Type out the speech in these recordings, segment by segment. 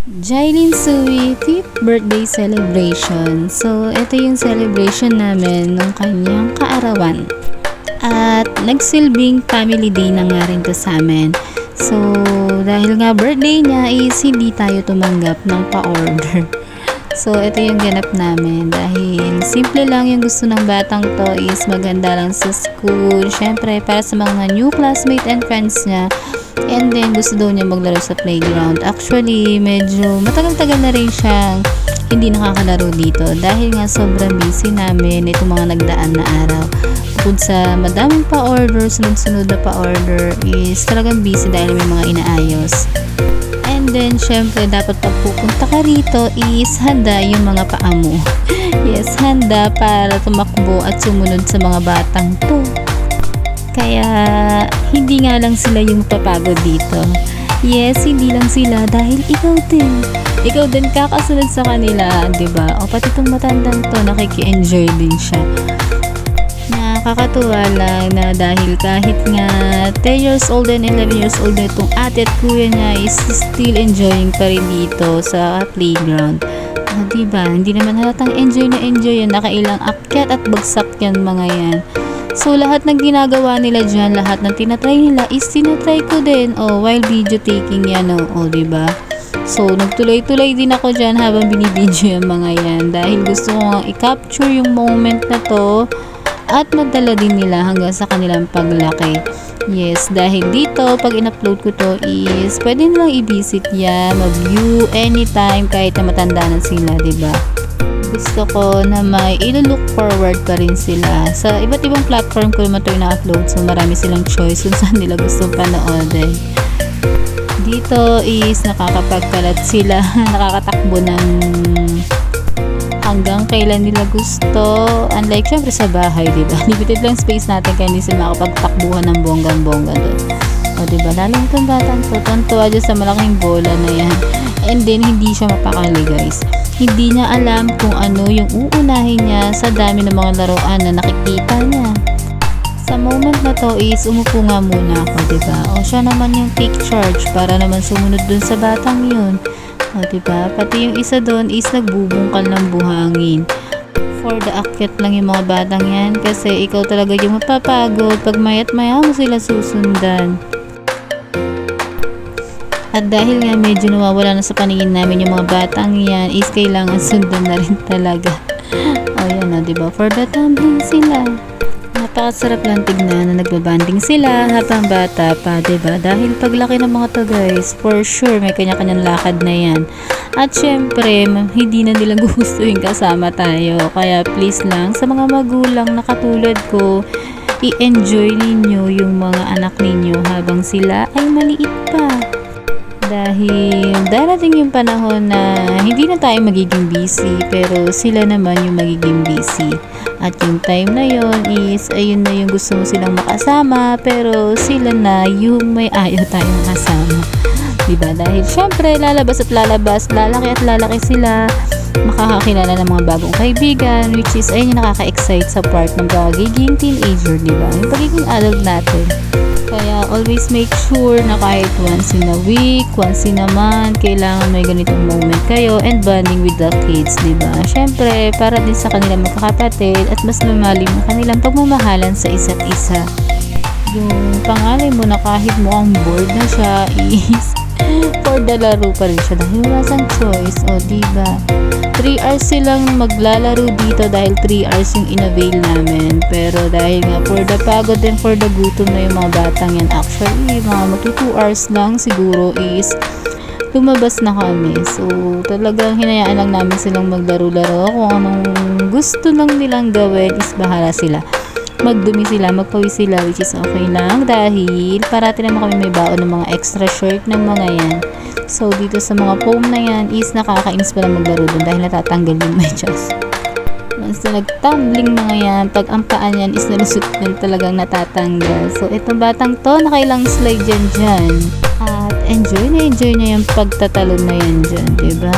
Jailin Sui 5th birthday celebration. So, ito yung celebration namin ng kanyang kaarawan. At nagsilbing family day na nga rin to sa amin. So, dahil nga birthday niya is hindi tayo tumanggap ng pa-order. So, ito yung ganap namin. Dahil simple lang yung gusto ng batang to is maganda lang sa school. Syempre, para sa mga new classmate and friends niya. And then, gusto daw niya maglaro sa playground. Actually, medyo matagal-tagal na rin siyang hindi nakakalaro dito. Dahil nga sobrang busy namin itong mga nagdaan na araw. Bukod sa madaming pa-order, sunod-sunod na pa-order is talagang busy dahil may mga inaayos. And then, syempre, dapat pag pupunta ka rito is handa yung mga paa mo. Yes, handa para tumakbo at sumunod sa mga batang to. Kaya, hindi nga lang sila yung papagod dito. Yes, hindi lang sila dahil ikaw din. Ikaw din kakasunod sa kanila, diba? O pati itong matandang to, nakiki-enjoy din siya. Nakakatuwa lang na dahil kahit nga 10 years old and 11 years old na itong ate at kuya niya is still enjoying pa rin dito sa playground. Diba? Hindi naman halatang enjoy na enjoy yan. Nakailang akyat at bagsak yan mga yan. So, lahat ng ginagawa nila dyan, lahat ng tinatry nila is tinatry ko din. While video taking yan, diba? So, nagtuloy-tuloy din ako dyan habang binibidyo yung mga yan. Dahil gusto ko nga i-capture yung moment na to at madala din nila hanggang sa kanilang paglaki. Yes, dahil dito, pag in-upload ko to is pwede nilang i-visit yan, mag-view anytime kahit na matanda na sila, diba? Gusto ko na may ilo-look forward pa rin sila. Sa iba't ibang platform ko naman ito na-upload. So, marami silang choice kung saan nila gusto panoodin. Dito is nakakapagkalat sila. Nakakatakbo ng hanggang kailan nila gusto. Unlike syempre sa bahay, diba? Limited lang space natin kaya hindi sila makapagtakbuhan ng bonggang-bongga doon. Diba? Lalong itong batang to. Tontuwa dyan sa malaking bola na yan. And then, hindi siya mapakali, guys. Hindi niya alam kung ano yung uunahin niya sa dami ng mga laruan na nakikita niya. Sa moment na to is umupo nga muna ako, diba? Siya naman yung take charge para naman sumunod dun sa batang yun. Diba? Pati yung isa dun is nagbubungkal ng buhangin. For the akyat lang yung mga batang yan kasi ikaw talaga yung mapapagod pag mayat maya mo sila susundan. At dahil nga medyo nawawala na sa paningin namin yung mga batang yan is kailangan sundan na rin talaga. Yan na, diba? For the tumbling sila. Napakasarap lang tignan na nagbabanding sila habang bata pa, diba? Dahil paglaki ng mga to guys, for sure may kanya-kanyang lakad na yan. At syempre, hindi na nilang gustuhin kasama tayo. Kaya please lang, sa mga magulang na katulad ko, i-enjoy ninyo yung mga anak ninyo habang sila ay maliit pa. Dahil darating yung panahon na hindi na tayo magiging busy pero sila naman yung magiging busy. At yung time na yon is ayun na yung gusto mo silang makasama pero sila na yung may ayaw tayong makasama. Diba? Dahil syempre lalabas at lalabas, lalaki at lalaki sila, makakakilala ng mga bagong kaibigan which is ayun yung nakaka-excite sa part ng pagiging teenager, diba? Yung pagiging adult natin. Kaya always make sure na kahit once in a week, once in a month, kailangan may ganitong moment kayo and bonding with the kids, diba? Syempre, para din sa kanilang magkakapatid at mas lumalim ang kanilang pagmamahalan sa isa't isa. Yung pangalan mo na kahit mukhang bored na siya is for the laro pa rin siya dahil wala sang choice, diba? 3 hours silang maglalaro dito dahil 3 hours yung in-avail namin. Pero dahil nga for the pagod and for the gutom na yung mga batang yan, actually, mga magto 2 hours lang siguro is lumabas na kami. So, talagang hinayaan lang namin silang maglaro-laro. Kung anong gusto lang nilang gawin is bahala sila. Magdumi sila, magpawis sila, which is okay lang dahil parati naman kami may baon ng mga extra shirt ng mga yan. So, dito sa mga foam na yan is nakakainis pala maglaro dun dahil natatanggal yung medyas. Once na nagtumbling mga yan, pag ang paan yan is nalusot yan talagang natatanggal. So, itong batang to, nakailang slide dyan. At enjoy na yung pagtatalon na yan dyan, diba?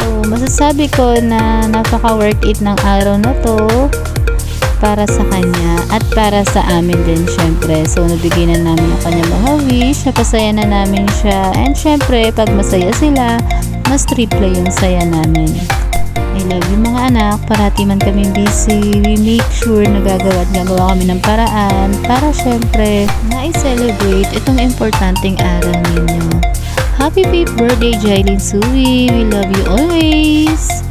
So, masasabi ko na napaka worth it ng araw na to. para sa kanya at para sa amin din syempre. So nabigyan na namin yung kanyang mga wish, napasaya na namin siya, and syempre pag masaya sila, mas triple yung saya namin. I love you mga anak, parati man kami busy, we make sure na gagawa kami ng paraan para syempre na-celebrate itong importanteng araw ninyo. Happy 5th birthday, Jailin Sui! We love you always!